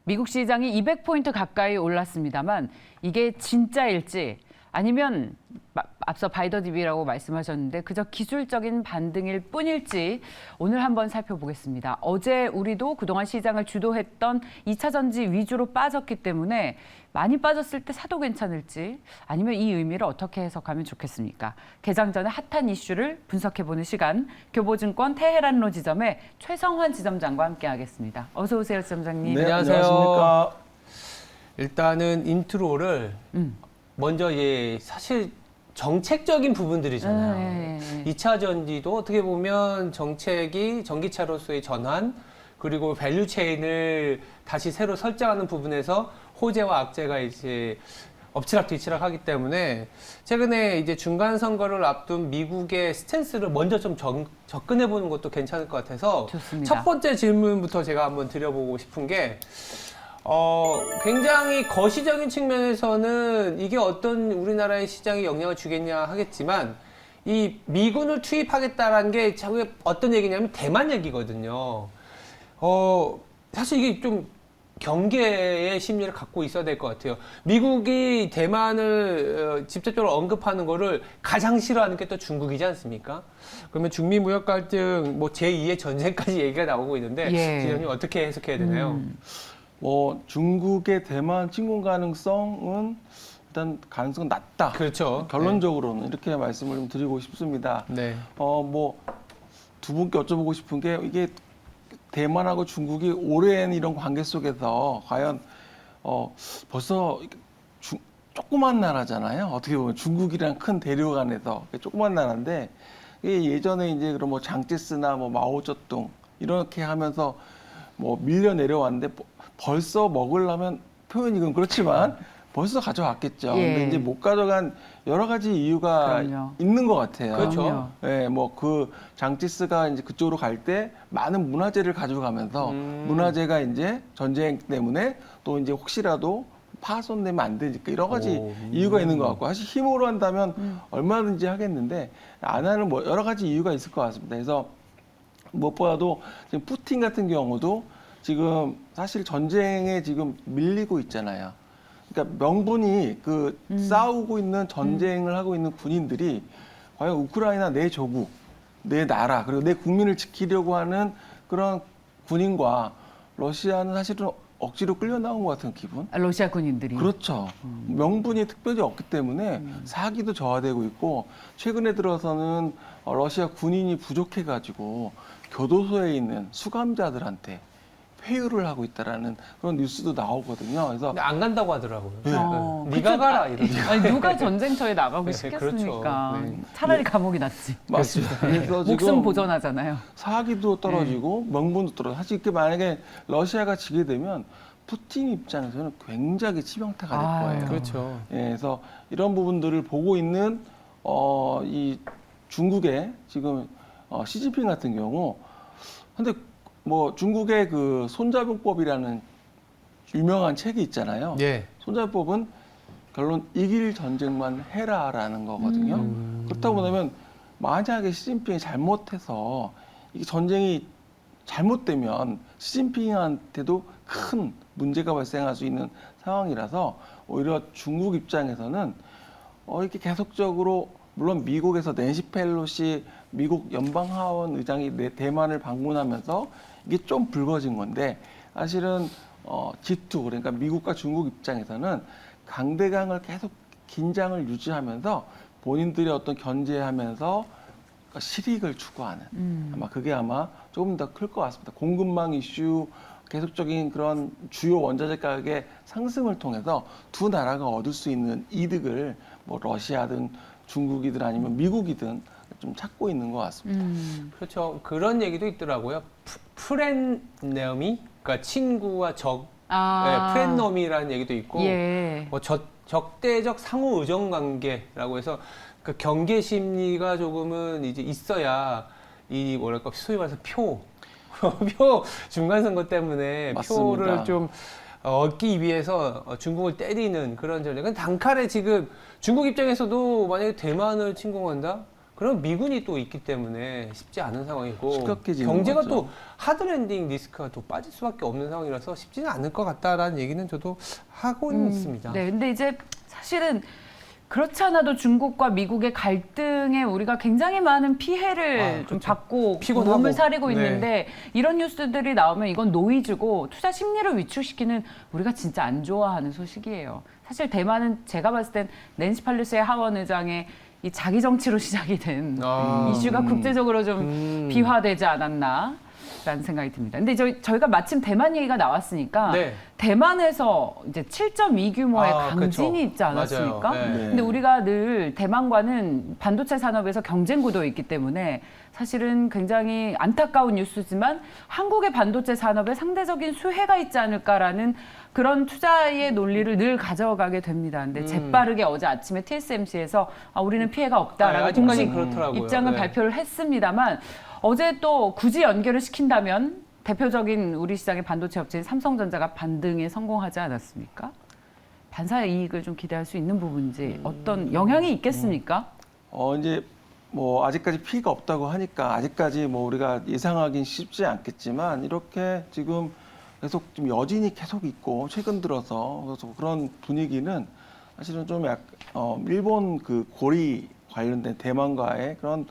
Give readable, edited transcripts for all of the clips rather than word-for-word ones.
미국 시장이 200포인트 가까이 올랐습니다만 이게 진짜일지 아니면 앞서 바이더 DB라고 말씀하셨는데 그저 기술적인 반등일 뿐일지 오늘 한번 살펴보겠습니다. 어제 우리도 그동안 시장을 주도했던 2차 전지 위주로 빠졌기 때문에 많이 빠졌을 때 사도 괜찮을지 아니면 이 의미를 어떻게 해석하면 좋겠습니까? 개장 전에 핫한 이슈를 분석해보는 시간, 교보증권 테헤란로 지점의 최성환 지점장과 함께하겠습니다. 어서 오세요, 지점장님. 네, 안녕하십니까. 일단은 인트로를 먼저 사실 정책적인 부분들이잖아요. 2차 전지도 어떻게 보면 정책이 전기차로서의 전환, 그리고 밸류 체인을 다시 새로 설정하는 부분에서 호재와 악재가 이제 엎치락뒤치락 하기 때문에 최근에 이제 중간 선거를 앞둔 미국의 스탠스를 먼저 좀 접근해 보는 것도 괜찮을 것 같아서 좋습니다. 첫 번째 질문부터 제가 한번 드려보고 싶은 게 굉장히 거시적인 측면에서는 이게 어떤 우리나라의 시장에 영향을 주겠냐 하겠지만 이 미군을 투입하겠다라는 게 자꾸 어떤 얘기냐면 대만 얘기거든요. 사실 이게 좀 경계의 심리를 갖고 있어야 될 것 같아요. 미국이 대만을 직접적으로 언급하는 거를 가장 싫어하는 게 또 중국이지 않습니까? 그러면 중미 무역 갈등, 뭐 제2의 전쟁까지 얘기가 나오고 있는데 지점님 어떻게 해석해야 되나요? 중국의 대만 침공 가능성은 일단 가능성은 낮다. 그렇죠. 결론적으로는 이렇게 말씀을 좀 드리고 싶습니다. 네. 두 분께 여쭤보고 싶은 게 이게 대만하고 중국이 오랜 이런 관계 속에서 과연 벌써 조그만 나라잖아요. 어떻게 보면 중국이랑 큰 대륙 안에서 조그만 나라인데 이게 예전에 이제 그런 뭐 장제스나 뭐 마오쩌둥 이렇게 하면서 뭐 밀려 내려왔는데 벌써 먹으려면 표현이 그렇지만 벌써 가져왔겠죠. 근데 이제 못 가져간 여러 가지 이유가 있는 것 같아요. 그렇죠. 네, 뭐 그 장티스가 이제 그쪽으로 갈 때 많은 문화재를 가져가면서 문화재가 이제 전쟁 때문에 또 이제 혹시라도 파손되면 안 되니까 여러 가지 이유가 있는 것 같고 사실 힘으로 한다면 얼마든지 하겠는데 안 하는 뭐 여러 가지 이유가 있을 것 같습니다. 그래서 무엇보다도 지금 푸틴 같은 경우도 지금 사실 전쟁에 지금 밀리고 있잖아요. 그러니까 명분이 싸우고 있는 전쟁을 하고 있는 군인들이 과연 우크라이나 내 조국, 내 나라 그리고 내 국민을 지키려고 하는 그런 군인과 러시아는 사실은 억지로 끌려 나온 것 같은 기분? 러시아 군인들이. 그렇죠. 명분이 특별히 없기 때문에 사기도 저하되고 있고 최근에 들어서는 러시아 군인이 부족해가지고 교도소에 있는 수감자들한테 회유를 하고 있다라는 그런 뉴스도 나오거든요. 그래서 근데 안 간다고 하더라고요. 네. 네가 가라 이러죠. 아니, 누가 전쟁터에 나가고 네, 싶겠습니까? 그렇죠. 네. 차라리 감옥이 낫지. 맞습니다. 그래서 목숨 지금 보존하잖아요. 사기도 떨어지고 명분도 떨어지고 사실 이게 만약에 러시아가 지게 되면 푸틴 입장에서는 굉장히 치명타가 될 거예요. 그렇죠. 예, 그래서 이런 부분들을 보고 있는 이 중국의 지금 시진핑 같은 경우 근데 뭐 중국의 그 손자병법이라는 유명한 책이 있잖아요. 예. 손자병법은 결론 이길 전쟁만 해라라는 거거든요. 그렇다고 보면 만약에 시진핑이 잘못해서 이게 전쟁이 잘못되면 시진핑한테도 큰 문제가 발생할 수 있는 상황이라서 오히려 중국 입장에서는 이렇게 계속적으로 물론 미국에서 낸시 펠로시 미국 연방하원 의장이 대만을 방문하면서 이게 좀 불거진 건데 사실은 G2 그러니까 미국과 중국 입장에서는 강대강을 계속 긴장을 유지하면서 본인들이 어떤 견제하면서 실익을 추구하는 아마 그게 아마 조금 더 클 것 같습니다. 공급망 이슈 계속적인 그런 주요 원자재 가격의 상승을 통해서 두 나라가 얻을 수 있는 이득을 뭐 러시아든 중국이든 아니면 미국이든 좀 찾고 있는 것 같습니다. 그렇죠. 그런 얘기도 있더라고요. 프렌너미, 그러니까 친구와 적, 프렌너미라는 얘기도 있고, 뭐 적대적 상호 의존 관계라고 해서 그 경계 심리가 조금은 이제 있어야 이 뭐랄까 소위 말해서 표 중간 선거 때문에 맞습니다. 표를 좀 얻기 위해서 중국을 때리는 그런 전략은 단칼에 지금 중국 입장에서도 만약에 대만을 침공한다? 그럼 미군이 또 있기 때문에 쉽지 않은 상황이고 심각해지는 경제가 거죠. 또 하드랜딩 리스크가 또 빠질 수밖에 없는 상황이라서 쉽지는 않을 것 같다라는 얘기는 저도 하고는 있습니다. 네, 근데 이제 사실은 그렇지 않아도 중국과 미국의 갈등에 우리가 굉장히 많은 피해를 좀 그렇죠. 받고 피곤하고. 몸을 사리고 네. 있는데 이런 뉴스들이 나오면 이건 노이즈고 투자 심리를 위축시키는 우리가 진짜 안 좋아하는 소식이에요. 사실 대만은 제가 봤을 땐 낸시 팔루시의 하원 의장의 이 자기 정치로 시작이 된 이슈가 국제적으로 좀 비화되지 않았나. 라는 생각이 듭니다. 근데 저희가 마침 대만 얘기가 나왔으니까 네. 대만에서 이제 7.2 규모의 강진이 그렇죠. 있지 않았습니까? 맞아요. 네. 근데 우리가 늘 대만과는 반도체 산업에서 경쟁 구도에 있기 때문에 사실은 굉장히 안타까운 뉴스지만 한국의 반도체 산업에 상대적인 수혜가 있지 않을까라는 그런 투자의 논리를 늘 가져가게 됩니다. 근데 재빠르게 어제 아침에 TSMC에서 우리는 피해가 없다라고 아직까지 공식 그렇더라고요. 입장을 네. 발표를 했습니다만 어제 또 굳이 연결을 시킨다면 대표적인 우리 시장의 반도체 업체인 삼성전자가 반등에 성공하지 않았습니까? 반사의 이익을 좀 기대할 수 있는 부분인지 어떤 영향이 있겠습니까? 이제 뭐 아직까지 피해가 없다고 하니까 아직까지 뭐 우리가 예상하기는 쉽지 않겠지만 이렇게 지금 계속 좀 여진이 계속 있고 최근 들어서 그래서 그런 분위기는 사실은 좀 일본 그 고리 관련된 대만과의 그런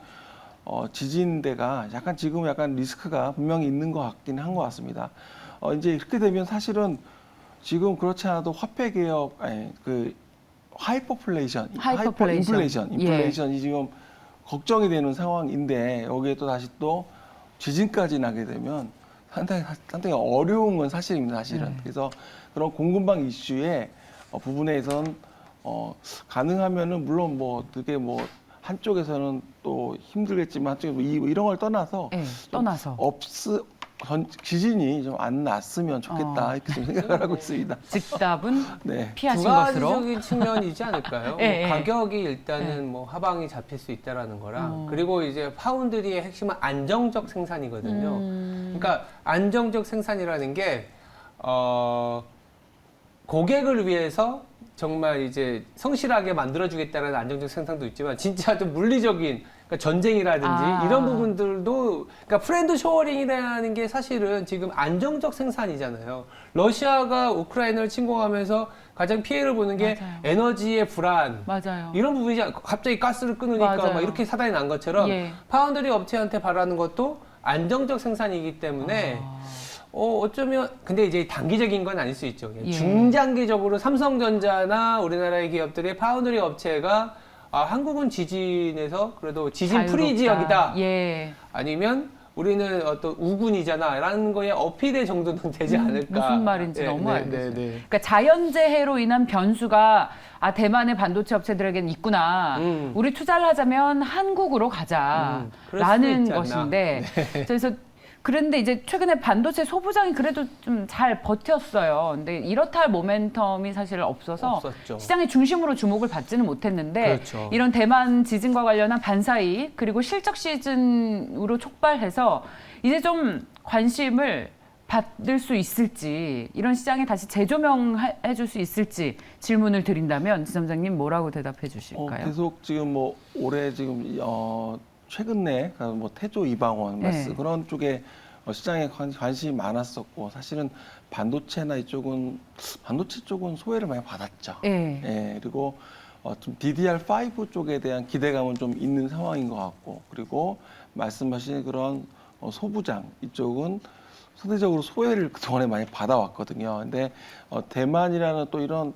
지진대가 약간 지금 약간 리스크가 분명히 있는 것 같긴 한 것 같습니다. 이제 이렇게 되면 사실은 지금 그렇지 않아도 화폐 개혁, 그 하이퍼플레이션, 인플레이션이 지금 걱정이 되는 상황인데 여기에 또 다시 또 지진까지 나게 되면 상당히 어려운 건 사실입니다, 사실은. 그래서 그런 공급망 이슈의 부분에선 가능하면은 물론 뭐 되게 뭐 한쪽에서는 또 힘들겠지만 한쪽에 뭐 이런 걸 떠나서 네, 떠나서 지진이 좀 안 났으면 좋겠다 이렇게 좀 생각을 하고 있습니다. 즉답은 네. 피하신 두 것으로. 가지적인 측면이지 않을까요? 예, 예. 가격이 일단은 예. 뭐 하방이 잡힐 수 있다라는 거랑 그리고 이제 파운드리의 핵심은 안정적 생산이거든요. 그러니까 안정적 생산이라는 게 고객을 위해서 정말 이제 성실하게 만들어주겠다는 안정적 생산도 있지만 진짜 좀 물리적인 그러니까 전쟁이라든지 이런 부분들도 그러니까 프렌드 쇼어링이라는 게 사실은 지금 안정적 생산이잖아요. 러시아가 우크라이나를 침공하면서 가장 피해를 보는 게 맞아요. 에너지의 불안 맞아요. 이런 부분이지 갑자기 가스를 끊으니까 맞아요. 막 이렇게 사단이 난 것처럼 예. 파운드리 업체한테 바라는 것도 안정적 생산이기 때문에 어쩌면 근데 이제 단기적인 건 아닐 수 있죠. 예. 중장기적으로 삼성전자나 우리나라의 기업들의 파운드리 업체가 한국은 지진에서 그래도 지진 프리 지역이다. 예. 아니면 우리는 어떤 우군이잖아라는 거에 어필의 정도는 되지 않을까. 무슨 말인지 예, 너무 네, 알겠어요. 네, 네. 그러니까 자연재해로 인한 변수가 대만의 반도체 업체들에게는 있구나. 우리 투자를 하자면 한국으로 그럴 수도 가자라는 있지 않나. 것인데 그래서 그런데 이제 최근에 반도체 소부장이 그래도 좀 잘 버텼어요. 근데 이렇다 할 모멘텀이 사실 없어서 없었죠. 시장의 중심으로 주목을 받지는 못했는데 그렇죠. 이런 대만 지진과 관련한 반사이익 그리고 실적 시즌으로 촉발해서 이제 좀 관심을 받을 수 있을지 이런 시장에 다시 재조명해 줄 수 있을지 질문을 드린다면 지점장님 뭐라고 대답해 주실까요? 계속 지금 뭐 올해 지금 최근에 뭐 태조 이방원 네. 그런 쪽에 시장에 관심이 많았었고 사실은 반도체나 이쪽은 반도체 쪽은 소외를 많이 받았죠. 예. 예, 그리고 좀 DDR5 쪽에 대한 기대감은 좀 있는 상황인 것 같고 그리고 말씀하신 그런 소부장 이쪽은 상대적으로 소외를 그동안에 많이 받아왔거든요. 근데 대만이라는 또 이런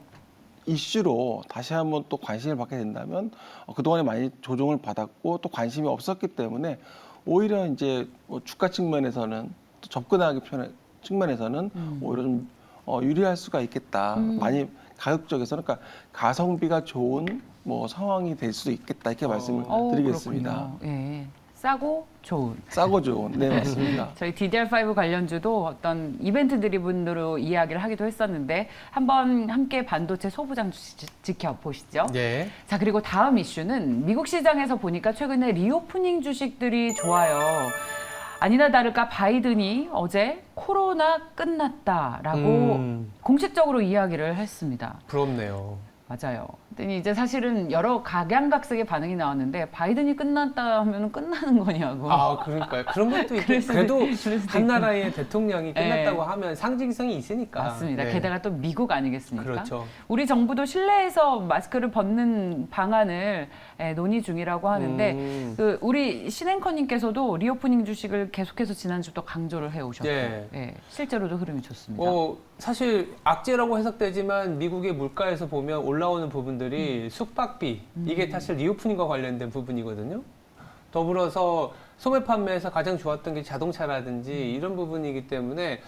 이슈로 다시 한번 또 관심을 받게 된다면 그동안에 많이 조정을 받았고 또 관심이 없었기 때문에 오히려 이제 뭐 주가 측면에서는 또 접근하기 편한 측면에서는 오히려 좀 유리할 수가 있겠다. 많이 가격적에서는 그러니까 가성비가 좋은 뭐 상황이 될 수도 있겠다 이렇게 말씀을 드리겠습니다. 그렇군요. 예. 싸고 좋은. 싸고 좋은. 네, 맞습니다. 저희 DDR5 관련주도 어떤 이벤트 드리븐으로 이야기를 하기도 했었는데 한번 함께 반도체 소부장 지켜보시죠. 네. 자, 그리고 다음 이슈는 미국 시장에서 보니까 최근에 리오프닝 주식들이 좋아요. 아니나 다를까 바이든이 어제 코로나 끝났다라고 공식적으로 이야기를 했습니다. 부럽네요. 맞아요. 근데 이제 사실은 여러 각양각색의 반응이 나왔는데 바이든이 끝났다 하면 끝나는 거냐고. 아, 그러니까요. 그런 것도 있고 그럴 수도 그래도 그럴 수도 한 있고. 나라의 대통령이 끝났다고 하면 상징성이 있으니까. 맞습니다. 네. 게다가 또 미국 아니겠습니까? 그렇죠. 우리 정부도 실내에서 마스크를 벗는 방안을 논의 중이라고 하는데 그 우리 신앵커님께서도 리오프닝 주식을 계속해서 지난주부터 강조를 해오셨고 네. 예, 실제로도 흐름이 좋습니다. 사실 악재라고 해석되지만 미국의 물가에서 보면 올라오는 부분들이 숙박비 이게 사실 리오프닝과 관련된 부분이거든요. 더불어서 소매 판매에서 가장 좋았던 게 자동차라든지 이런 부분이기 때문에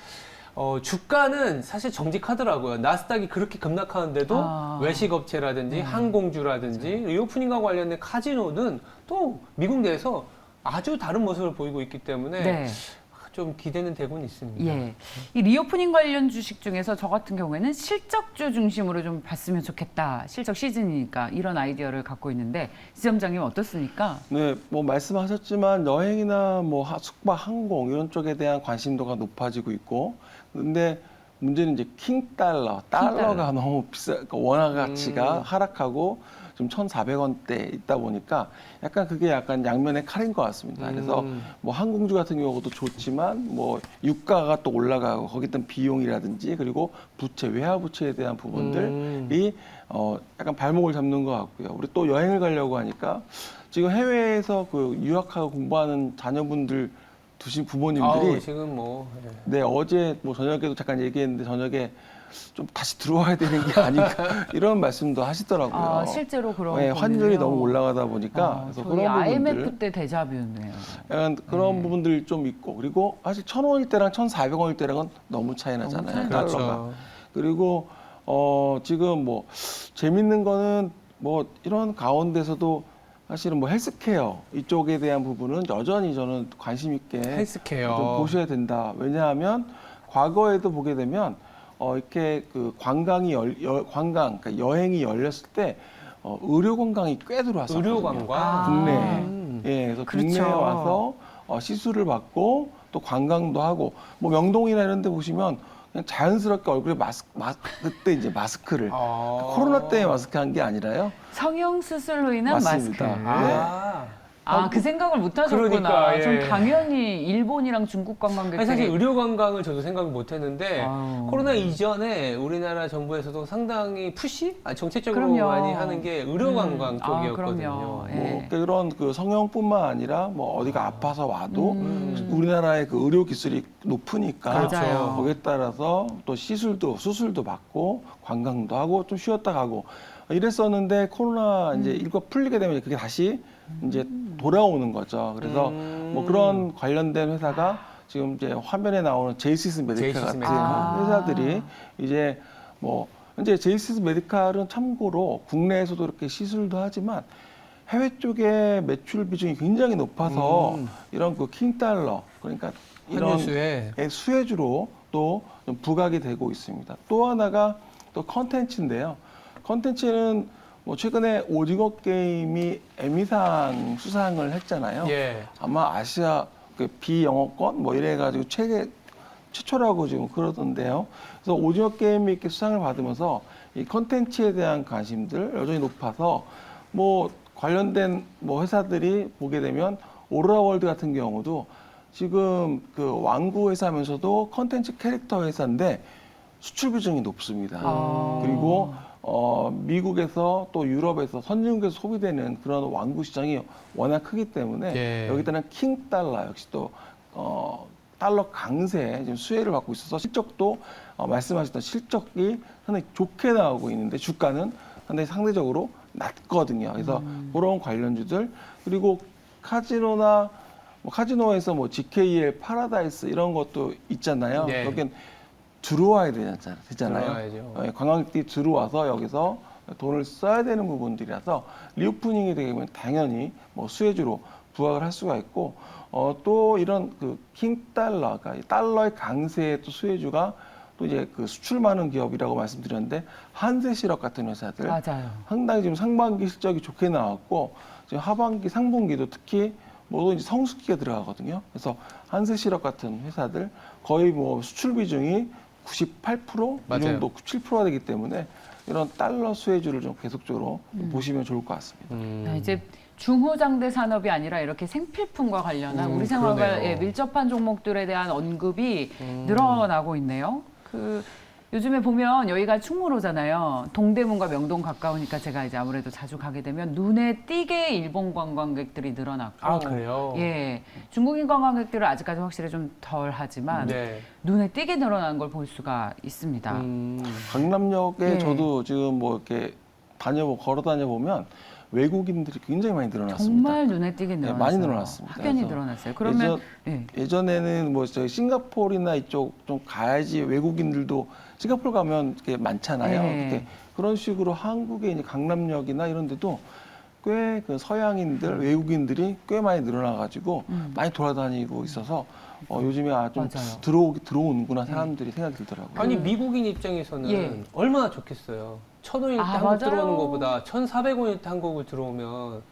주가는 사실 정직하더라고요. 나스닥이 그렇게 급락하는데도 외식업체라든지 항공주라든지 리오프닝과 관련된 카지노는 또 미국 내에서 아주 다른 모습을 보이고 있기 때문에 네. 좀 기대는 되고는 있습니다. 예. 이 리오프닝 관련 주식 중에서 저 같은 경우에는 실적주 중심으로 좀 봤으면 좋겠다. 실적 시즌이니까 이런 아이디어를 갖고 있는데 지점장님 어떻습니까? 네, 뭐 말씀하셨지만 여행이나 뭐 숙박, 항공 이런 쪽에 대한 관심도가 높아지고 있고, 근데 문제는 이제 달러가 달러. 너무 비싸, 그러니까 원화 가치가 하락하고 좀 1,400원대 있다 보니까 약간 그게 약간 양면의 칼인 것 같습니다. 그래서 뭐 항공주 같은 경우도 좋지만 뭐 유가가 또 올라가고 거기에 있던 비용이라든지 그리고 부채, 외화 부채에 대한 부분들이 약간 발목을 잡는 것 같고요. 우리 또 여행을 가려고 하니까 지금 해외에서 그 유학하고 공부하는 자녀분들 두신 부모님들이 지금 뭐 네, 어제 뭐 저녁에도 잠깐 얘기했는데 저녁에 좀 다시 들어와야 되는 게 아닌가 이런 말씀도 하시더라고요. 실제로 그런 네, 환율이 거군요. 너무 올라가다 보니까 그래서 저희 그런 IMF 부분들 때 데자뷰네요. 약간 그런 부분들이 좀 있고 그리고 사실 1,000원일 때랑 1,400원일 때랑은 너무 차이 나잖아요. 그렇죠. 달러가. 그리고 지금 뭐 재밌는 거는 뭐 이런 가운데서도 사실은 뭐 헬스케어 이쪽에 대한 부분은 여전히 저는 관심 있게 헬스케어 좀 보셔야 된다. 왜냐하면 과거에도 보게 되면 이렇게 그 관광이 그러니까 여행이 열렸을 때 의료 관광이 꽤 들어왔었거든요. 의료 관광 국내에. 예, 그래서 그렇죠. 국내에 와서 시술을 받고 또 관광도 하고 뭐 명동이나 이런 데 보시면 그냥 자연스럽게 얼굴에 그때 이제 마스크를 코로나 때 마스크 한 게 아니라요. 성형 수술로 인한 맞습니다. 마스크. 아, 그 생각을 못 하셨구나. 그러니까, 예. 전 당연히 일본이랑 중국 아니, 관광객들이 사실 의료 관광을 저도 생각을 못 했는데 아유. 코로나 이전에 우리나라 정부에서도 상당히 정책적으로 그럼요. 많이 하는 게 의료 관광 쪽이었거든요. 그럼요. 예. 뭐 그런 그 성형뿐만 아니라 뭐 어디가 아파서 와도 우리나라의 그 의료 기술이 높으니까 맞아요. 거기에 따라서 또 수술도 받고 관광도 하고 좀 쉬었다 가고 이랬었는데 코로나 이제 일과 풀리게 되면 그게 다시 이제 돌아오는 거죠. 그래서 뭐 그런 관련된 회사가 지금 이제 화면에 나오는 제이시스 메디칼 같은 회사들이 이제 뭐 이제 제이시스 메디칼은 참고로 국내에서도 이렇게 시술도 하지만 해외 쪽에 매출 비중이 굉장히 높아서 이런 그 킹달러 그러니까 이런 수혜주로 또 좀 부각이 되고 있습니다. 또 하나가 또 컨텐츠인데요. 컨텐츠는 뭐 최근에 오징어 게임이 에미상 수상을 했잖아요. 예. 아마 아시아 그 비영어권 뭐 이래가지고 최초라고 지금 그러던데요. 그래서 오징어 게임이 이렇게 수상을 받으면서 이 컨텐츠에 대한 관심들 여전히 높아서 뭐 관련된 뭐 회사들이 보게 되면 오로라월드 같은 경우도 지금 그 완구 회사면서도 컨텐츠 캐릭터 회사인데 수출 비중이 높습니다. 그리고 미국에서 또 유럽에서 선진국에서 소비되는 그런 완구 시장이 워낙 크기 때문에 여기다는 킹달러 역시 또 달러 강세에 지금 수혜를 받고 있어서 실적도 말씀하셨던 실적이 상당히 좋게 나오고 있는데 주가는 상대적으로 낮거든요. 그래서 그런 관련주들 그리고 카지노에서 뭐 GKL, 파라다이스 이런 것도 있잖아요. 네. 여긴 들어와야 되잖아요. 들어와야죠. 관광객들이 들어와서 여기서 돈을 써야 되는 부분들이라서 리오프닝이 되면 당연히 뭐 수혜주로 부각을 할 수가 있고 또 이런 그 킹달러가 달러의 강세의 또 수혜주가 또 이제 그 수출 많은 기업이라고 말씀드렸는데 한세시럽 같은 회사들 맞아요. 상당히 지금 상반기 실적이 좋게 나왔고 지금 하반기 상분기도 특히 뭐 이제 성수기가 들어가거든요. 그래서 한세시럽 같은 회사들 거의 뭐 수출 비중이 98%? 이 맞아요. 정도 97%가 되기 때문에 이런 달러 수혜주를 좀 계속적으로 보시면 좋을 것 같습니다. 자, 이제 중후장대 산업이 아니라 이렇게 생필품과 관련한 우리 생활과 그러네요. 예, 밀접한 종목들에 대한 언급이 늘어나고 있네요. 요즘에 보면 여기가 충무로잖아요. 동대문과 명동 가까우니까 제가 이제 아무래도 자주 가게 되면 눈에 띄게 일본 관광객들이 늘어났고, 아, 그래요? 예, 중국인 관광객들은 아직까지 확실히 좀 덜하지만 네. 눈에 띄게 늘어난 걸 볼 수가 있습니다. 강남역에 네. 저도 지금 뭐 이렇게 걸어 다녀 보면 외국인들이 굉장히 많이 늘어났습니다. 정말 눈에 띄게 네, 늘어났어요. 많이 늘어났습니다. 확연히 그래서 늘어났어요. 그러면 예전에는 뭐 저희 싱가포르나 이쪽 좀 가야지 외국인들도 싱가포르 가면 이렇게 많잖아요. 네. 이렇게 그런 식으로 한국의 이제 강남역이나 이런 데도 꽤 그 서양인들, 외국인들이 꽤 많이 늘어나가지고 많이 돌아다니고 있어서 요즘에 좀 맞아요. 들어오는구나 사람들이 생각이 들더라고요. 아니 미국인 입장에서는 예. 얼마나 좋겠어요. 1,000원일 때 아, 한국 맞아요. 들어오는 것보다 1,400원일 때 한국을 들어오면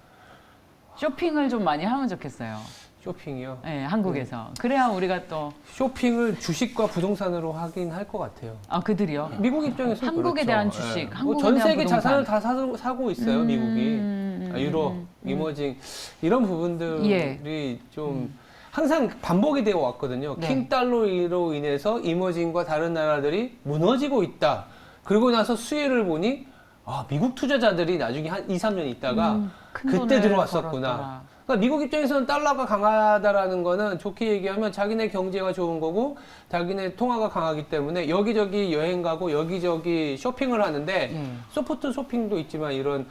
쇼핑을 좀 많이 하면 좋겠어요. 쇼핑이요. 네, 한국에서. 그래야 우리가 또, 쇼핑을 주식과 부동산으로 하긴 할 것 같아요. 그들이요. 미국 입장에서는 한국에 그렇죠. 대한 주식, 뭐 한국에 전 대한 세계 부동산. 자산을 다 사고 있어요, 미국이. 유럽, 이머징 이런 부분들이 예. 좀 항상 반복이 되어 왔거든요. 네. 킹 달러로 인해서 이머징과 다른 나라들이 무너지고 있다. 그러고 나서 수혜를 보니 미국 투자자들이 나중에 한 2, 3년 있다가 큰 그때 돈을 들어왔었구나. 벌었더라. 그러니까 미국 입장에서는 달러가 강하다라는 거는 좋게 얘기하면 자기네 경제가 좋은 거고 자기네 통화가 강하기 때문에 여기저기 여행 가고 여기저기 쇼핑을 하는데 예. 소프트 쇼핑도 있지만 이런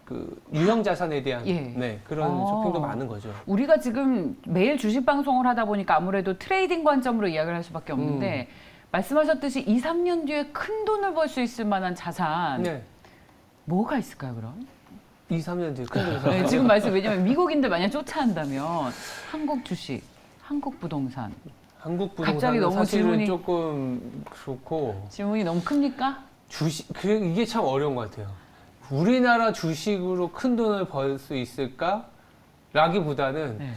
그 유형 자산에 대한 예. 네, 그런 쇼핑도 많은 거죠. 우리가 지금 매일 주식 방송을 하다 보니까 아무래도 트레이딩 관점으로 이야기를 할 수밖에 없는데 말씀하셨듯이 2, 3년 뒤에 큰 돈을 벌 수 있을 만한 자산 네. 뭐가 있을까요, 그럼? 2, 3년 뒤에 큰 돈에서 네, 지금 왜냐면 미국인들 만약 쫓아한다면 한국 주식, 한국 부동산 한국 갑자기 부동산은 너무 사실은 질문이- 조금 그렇고 질문이 너무 큽니까? 이게 참 어려운 것 같아요. 우리나라 주식으로 큰 돈을 벌 수 있을까? 라기보다는 네.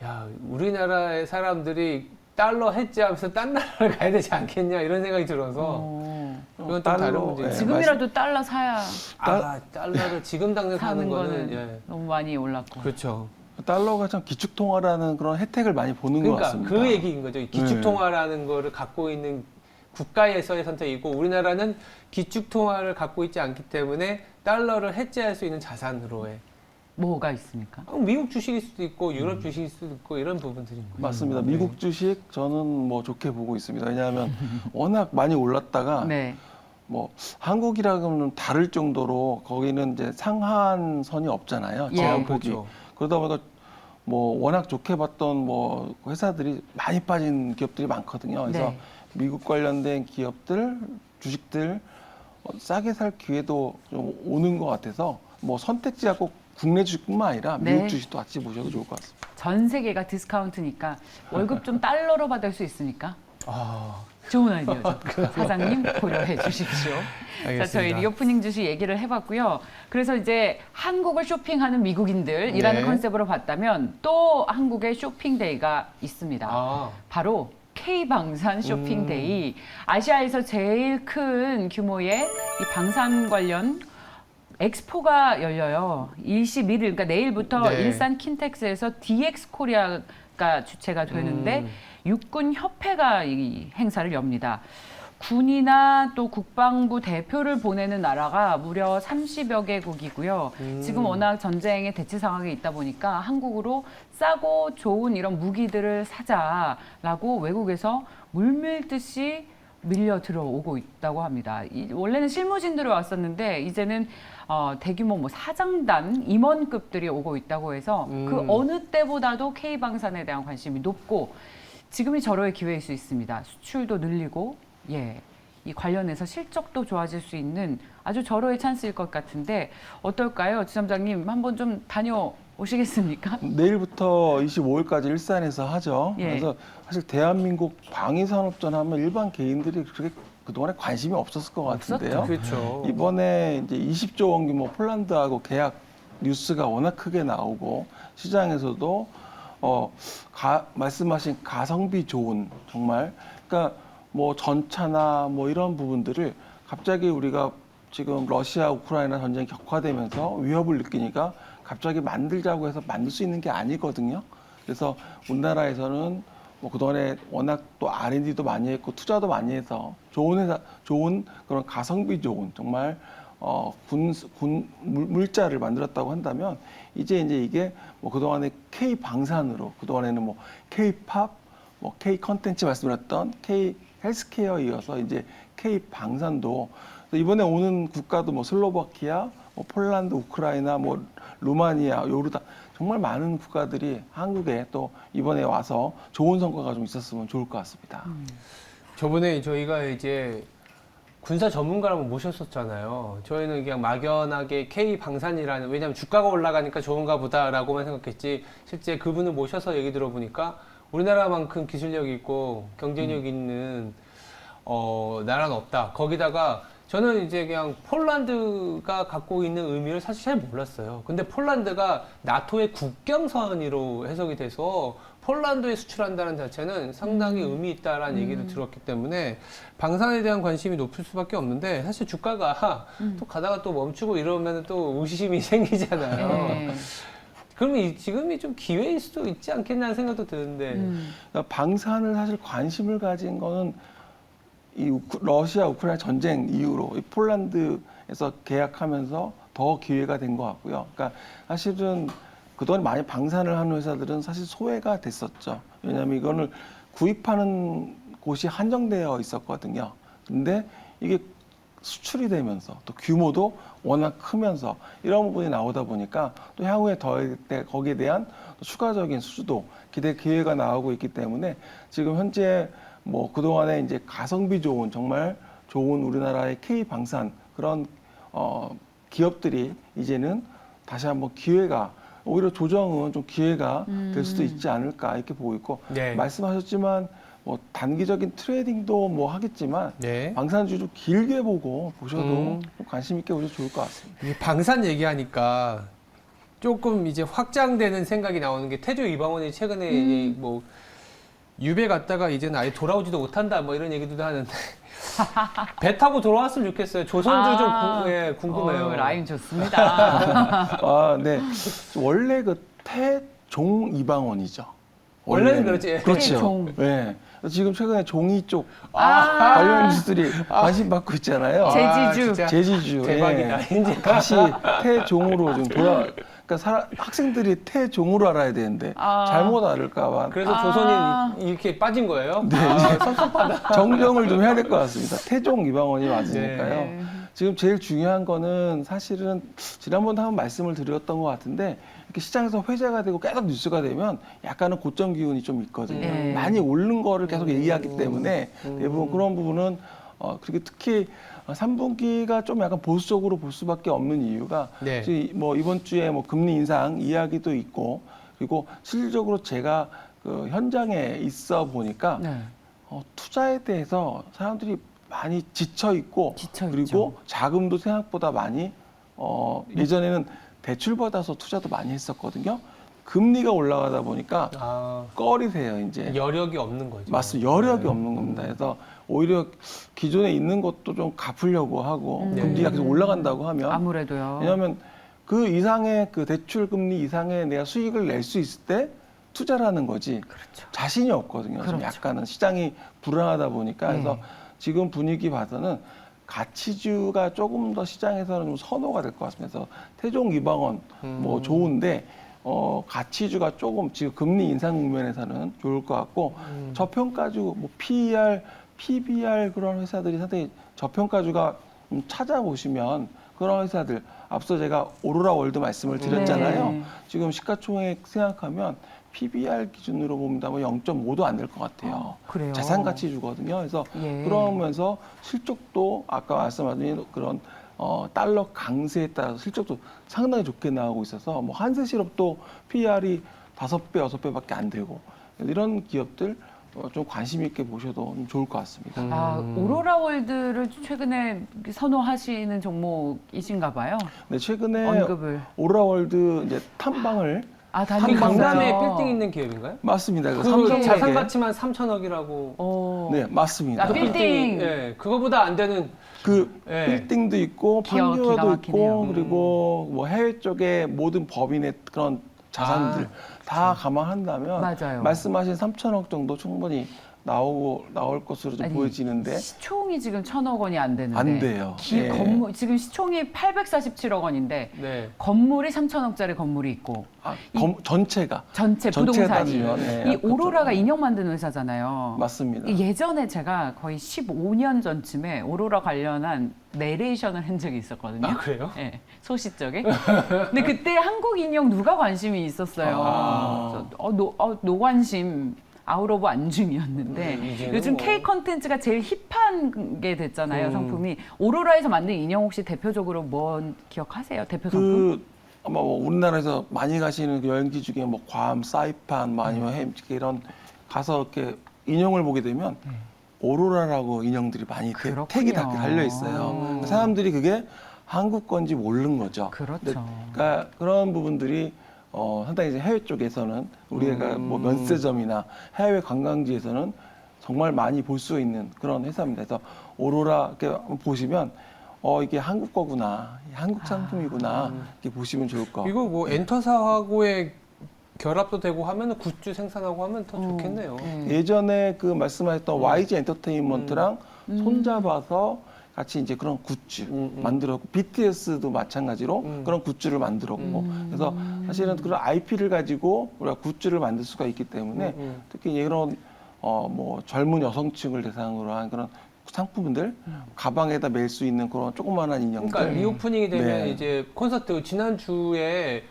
야, 우리나라의 사람들이 달러 해지하면서 딴 나라를 가야 되지 않겠냐 이런 생각이 들어서 그건 좀 다른 문제예요. 지금이라도 달러 사야 달러를 지금 당장 사는 사는 거는 거는 예. 너무 많이 올랐고. 그렇죠. 달러가 참 기축통화라는 그런 혜택을 많이 보는 것 그러니까 같습니다. 그 얘기인 거죠. 이 기축통화라는 거를 갖고 있는 국가에서의 선택이고 우리나라는 기축통화를 갖고 있지 않기 때문에 달러를 해지할 수 있는 자산으로의 뭐가 있습니까? 미국 주식일 수도 있고 유럽 주식일 수도 있고 이런 부분들인 거예요. 맞습니다. 네. 미국 주식 저는 뭐 좋게 보고 있습니다. 왜냐하면 워낙 많이 올랐다가 네. 뭐 한국이라고는 다를 정도로 거기는 이제 상한선이 없잖아요. 예. 제한폭이. 그렇죠. 그러다 보니까 뭐 워낙 좋게 봤던 뭐 회사들이 많이 빠진 기업들이 많거든요. 그래서 네. 미국 관련된 기업들, 주식들 싸게 살 기회도 좀 오는 것 같아서 뭐 선택지가 꼭 국내 주식뿐만 아니라 미국 네. 주식도 같이 보셔도 좋을 것 같습니다. 전 세계가 디스카운트니까 월급 좀 달러로 받을 수 있으니까 아, 좋은 아이디어죠. 사장님 고려해 주십시오. 자, 알겠습니다. 저희 리오프닝 주식 얘기를 해봤고요. 그래서 이제 한국을 쇼핑하는 미국인들이라는 네. 컨셉으로 봤다면 또 한국의 쇼핑데이가 있습니다. 아, 바로 K방산 쇼핑데이. 아시아에서 제일 큰 규모의 이 방산 관련 엑스포가 열려요. 21일, 그러니까 내일부터 네. 일산 킨텍스에서 DX 코리아가 주최가 되는데 육군 협회가 이 행사를 엽니다. 군이나 또 국방부 대표를 보내는 나라가 무려 30여 개국이고요. 지금 워낙 전쟁의 대치 상황에 있다 보니까 한국으로 싸고 좋은 이런 무기들을 사자라고 외국에서 물밀듯이 밀려 들어오고 있다고 합니다. 원래는 실무진들이 왔었는데 이제는 대규모 뭐 사장단 임원급들이 오고 있다고 해서 그 어느 때보다도 K방산에 대한 관심이 높고 지금이 절호의 기회일 수 있습니다. 수출도 늘리고 이 관련해서 실적도 좋아질 수 있는 아주 절호의 찬스일 것 같은데 어떨까요? 지점장님 한번 좀 다녀오시겠습니까? 내일부터 25일까지 일산에서 하죠. 예. 그래서 사실 대한민국 방위산업전 하면 일반 개인들이 그렇게 그동안에 관심이 없었을 것 같은데요. 그렇죠. 이번에 이제 20조 원 규모 폴란드하고 계약 뉴스가 워낙 크게 나오고 시장에서도 말씀하신 가성비 좋은 정말 그러니까 뭐 전차나 뭐 이런 부분들을 갑자기 우리가 지금 러시아 우크라이나 전쟁이 격화되면서 위협을 느끼니까 갑자기 만들자고 해서 만들 수 있는 게 아니거든요. 그래서 우리나라에서는 뭐 그동안에 워낙 또 R&D도 많이 했고 투자도 많이 해서 좋은 회사, 좋은 그런 가성비 좋은 정말 물자를 만들었다고 한다면 이제 이게 뭐 그동안에 K 방산으로 그동안에는 뭐 K 팝, 뭐 K 컨텐츠 말씀드렸던 K 헬스케어에 이어서 이제 K 방산도 이번에 오는 국가도 뭐 슬로바키아, 뭐 폴란드, 우크라이나, 뭐 루마니아, 요르단 정말 많은 국가들이 한국에 또 이번에 와서 좋은 성과가 좀 있었으면 좋을 것 같습니다. 저번에 저희가 이제 군사 전문가를 한번 모셨었잖아요. 저희는 그냥 막연하게 K 방산이라는, 왜냐하면 주가가 올라가니까 좋은가 보다라고만 생각했지, 실제 그분을 모셔서 얘기 들어보니까 우리나라만큼 기술력 있고 경쟁력 있는 나라는 없다. 거기다가 저는 이제 그냥 폴란드가 갖고 있는 의미를 사실 잘 몰랐어요. 근데 폴란드가 나토의 국경선으로 해석이 돼서 폴란드에 수출한다는 자체는 상당히 의미 있다라는 얘기를 들었기 때문에 방산에 대한 관심이 높을 수밖에 없는데, 사실 주가가 또 가다가 또 멈추고 이러면 또 의심이 생기잖아요. 네. 그러면 지금이 좀 기회일 수도 있지 않겠냐는 생각도 드는데. 그러니까 방산을 사실 관심을 가진 거는 이 러시아 우크라이나 전쟁 이후로 이 폴란드에서 계약하면서 더 기회가 된 것 같고요. 그러니까 사실은 그동안 많이 방산을 하는 회사들은 사실 소외가 됐었죠. 왜냐하면 이거는 구입하는 곳이 한정되어 있었거든요. 근데 이게 수출이 되면서 또 규모도 워낙 크면서 이런 부분이 나오다 보니까 또 향후에 거기에 대한 추가적인 수주도 기회가 나오고 있기 때문에 지금 현재 뭐 그동안에 이제 가성비 좋은 정말 좋은 우리나라의 K 방산 그런 기업들이 이제는 다시 한번 기회가, 오히려 조정은 좀 기회가 될 수도 있지 않을까 이렇게 보고 있고, 네. 말씀하셨지만 뭐 단기적인 트레이딩도 뭐 하겠지만 네. 방산주 좀 길게 보고 보셔도 좀 관심 있게 보셔도 좋을 것 같습니다. 이 방산 얘기하니까 조금 이제 확장되는 생각이 나오는 게, 태조 이방원이 최근에 이제 뭐 유배 갔다가 이제는 아예 돌아오지도 못한다 뭐 이런 얘기도 하는데 배 타고 돌아왔으면 좋겠어요. 조선주 좀 궁금해요. 라임 좋습니다. 아, 네. 원래 그 태종 이방원이죠. 원래는 그렇지. 그렇죠. 태종. 네. 지금 최근에 종이 쪽 아. 관련 뉴스들이 관심 받고 있잖아요. 제지주. 진짜 제지주. 대박이다. 예. 이제 다시 태종으로 좀 그러니까 학생들이 태종으로 알아야 되는데 잘못 알을까봐 그래서 조선이 이렇게 빠진 거예요? 네, 섭섭하다. 정정을 좀 해야 될 것 같습니다. 태종 이방원이 맞으니까요. 네. 지금 제일 중요한 거는 사실은 지난번도 한번 말씀을 드렸던 것 같은데, 이렇게 시장에서 회자가 되고 계속 뉴스가 되면 약간은 고점 기운이 좀 있거든요. 네. 많이 오른 거를 계속 얘기하기 때문에 대부분 그런 부분은 그리고 특히 3분기가 좀 약간 보수적으로 볼 수밖에 없는 이유가 네. 지금 뭐 이번 주에 뭐 금리 인상 이야기도 있고, 그리고 실질적으로 제가 그 현장에 있어 보니까 네. 투자에 대해서 사람들이 많이 지쳐 있고, 지쳐 그리고 있죠. 자금도 생각보다 많이 예전에는 대출 받아서 투자도 많이 했었거든요. 금리가 올라가다 보니까 꺼리세요 이제. 여력이 없는 거죠. 맞습니다. 여력이 없는 겁니다. 그래서 오히려 기존에 있는 것도 좀 갚으려고 하고 금리가 계속 올라간다고 하면, 아무래도요. 왜냐하면 그 이상의 그 대출 금리 이상의 내가 수익을 낼 수 있을 때 투자라는 거지. 그렇죠. 자신이 없거든요. 지금 그렇죠. 약간은 시장이 불안하다 보니까. 그래서 지금 분위기 봐서는 가치주가 조금 더 시장에서는 좀 선호가 될 것 같습니다. 그래서 태종 이방원 뭐 좋은데 가치주가 조금 지금 금리 인상 국면에서는 좋을 것 같고, 저평가주 뭐 PER, PBR 그런 회사들이 상당히 저평가주가 찾아보시면 그런 회사들, 앞서 제가 오로라 월드 말씀을 드렸잖아요. 네. 지금 시가총액 생각하면 PBR 기준으로 보면 뭐 0.5도 안 될 것 같아요. 그래요? 자산 가치 주거든요. 그래서 예. 그러면서 실적도 아까 말씀하신 그런 달러 강세에 따라서 실적도 상당히 좋게 나오고 있어서 뭐 한세실업도 PR이 5배, 6배밖에 안 되고, 이런 기업들 좀 관심 있게 보셔도 좋을 것 같습니다. 오로라 월드를 최근에 선호하시는 종목이신가 봐요. 네, 최근에 언급을. 오로라 월드 이제 탐방을 다니고 강남에 있어요. 빌딩 있는 기업인가요? 맞습니다. 그 삼성에게 자산 가치만 3천억이라고. 네, 맞습니다. 아, 빌딩. 예, 그거보다 안 되는. 그 예. 빌딩도 있고 기가 판교도 막히네요. 있고 그리고 뭐 해외 쪽에 모든 법인의 그런 자산들 다 감안한다면 맞아요. 말씀하신 3천억 정도 충분히 나올 것으로 좀 아니, 보여지는데 시총이 지금 1,000억 원이 안 되는데 안 돼요. 예. 건물 지금 시총이 847억 원인데 네. 건물이 3,000억짜리 건물이 있고 전체가 전체 전체에 부동산이 따지면, 예, 이 오로라가 인형 만드는 회사잖아요. 맞습니다. 예전에 제가 거의 15년 전쯤에 오로라 관련한 내레이션을 한 적이 있었거든요. 아, 그래요? 네, 소시적에. 근데 그때 한국 인형 누가 관심이 있었어요. 아. 그래서 노관심. 아웃 오브 안중이었는데 이제는 요즘 뭐. K 컨텐츠가 제일 힙한 게 됐잖아요. 상품이. 오로라에서 만든 인형 혹시 대표적으로 뭔 기억하세요? 대표 상품? 그 아마 뭐 우리나라에서 많이 가시는 그 여행지 중에 뭐 괌, 사이판, 뭐 아니면 이런 가서 이렇게 인형을 보게 되면 오로라라고 인형들이 많이 그렇군요. 택이 다 달려 있어요. 사람들이 그게 한국 건지 모르는 거죠. 그렇죠. 그러니까 그런 부분들이 상당히 이제 해외 쪽에서는 우리가 뭐 면세점이나 해외 관광지에서는 정말 많이 볼 수 있는 그런 회사입니다. 그래서 오로라 이렇게 한번 보시면 이게 한국 거구나, 한국 상품이구나 이렇게 보시면 좋을 것 같아요. 이거 뭐 엔터사하고의 결합도 되고 하면 굿즈 생산하고 하면 더 좋겠네요. 예전에 그 말씀하셨던 YG 엔터테인먼트랑 손잡아서 같이 이제 그런 굿즈 만들었고 BTS도 마찬가지로 그런 굿즈를 만들었고 그래서 사실은 그런 IP를 가지고 우리가 굿즈를 만들 수가 있기 때문에 특히 이런 뭐 젊은 여성층을 대상으로 한 그런 상품들 가방에다 멜 수 있는 그런 조그마한 인형들. 그러니까 리오프닝이 되면 네. 이제 콘서트 지난주에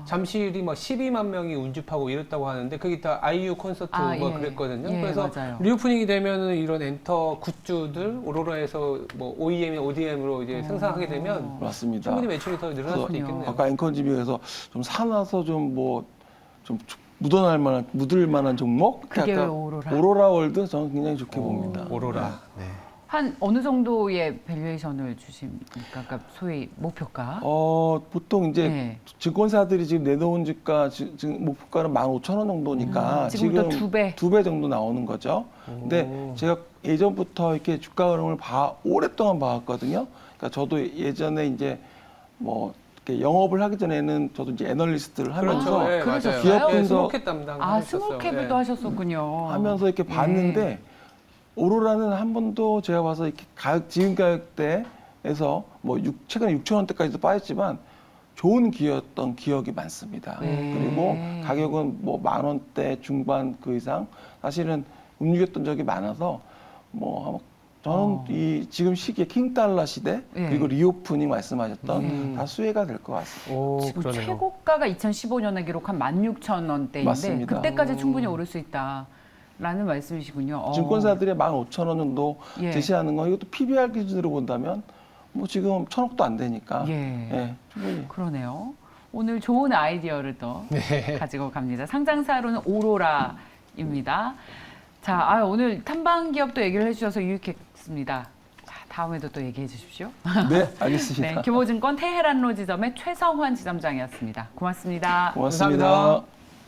잠실이 뭐 12만 명이 운집하고 이랬다고 하는데 그게 다 아이유 콘서트가 예. 그랬거든요. 예, 그래서 맞아요. 리오프닝이 되면은 이런 엔터 굿즈들 오로라에서 뭐 OEM이나 ODM으로 이제 생산하게 되면 맞습니다. 충분히 매출이 더 늘어날 수도 그렇군요. 있겠네요. 아까 앵커님께서 좀 사놔서 좀 묻을 만한 종목? 그게 약간 오로라. 오로라 월드 저는 굉장히 좋게 봅니다. 오로라. 네. 한 어느 정도의 밸류에이션을 주십니까? 그러니까 소위 목표가? 보통 이제 네. 증권사들이 지금 내놓은 주가 지금 목표가는 15,000원 정도니까 지금부터 두 배. 2배 정도 나오는 거죠. 근데 제가 예전부터 이렇게 주가 흐름을 오랫동안 봐왔거든요. 그러니까 저도 예전에 이제 뭐 이렇게 영업을 하기 전에는 저도 이제 애널리스트를 하면서 그렇죠. 예, 그러셨어요? 맞아요. 기업 예, 분석- 스모켓 담당. 스몰캡을 또 하셨었군요. 하면서 이렇게 봤는데 오로라는 한 번도 제가 봐서 이렇게 지금 가격대에서 뭐 최근에 6,000원대까지도 빠졌지만 좋은 기회였던 기억이 많습니다. 네. 그리고 가격은 뭐 10,000원대 중반 그 이상 사실은 움직였던 적이 많아서 뭐 저는 이 지금 시기에 킹달러 시대 네. 그리고 리오프닝 말씀하셨던 다 수혜가 될 것 같습니다. 오, 지금 그러네요. 최고가가 2015년에 기록한 16,000원대인데 맞습니다. 그때까지 충분히 오를 수 있다라는 말씀이시군요. 증권사들이 15,000원 정도 예. 제시하는 건 이것도 PBR 기준으로 본다면 뭐 지금 1,000억도 안 되니까 예. 충분히 그러네요. 오늘 좋은 아이디어를 또 가지고 갑니다. 상장사로는 오로라입니다. 자, 오늘 탐방 기업도 얘기를 해주셔서 유익했습니다. 자, 다음에도 또 얘기해 주십시오. 네, 알겠습니다. 네, 교보증권 테헤란로 지점의 최성환 지점장이었습니다. 고맙습니다. 고맙습니다. 감사합니다.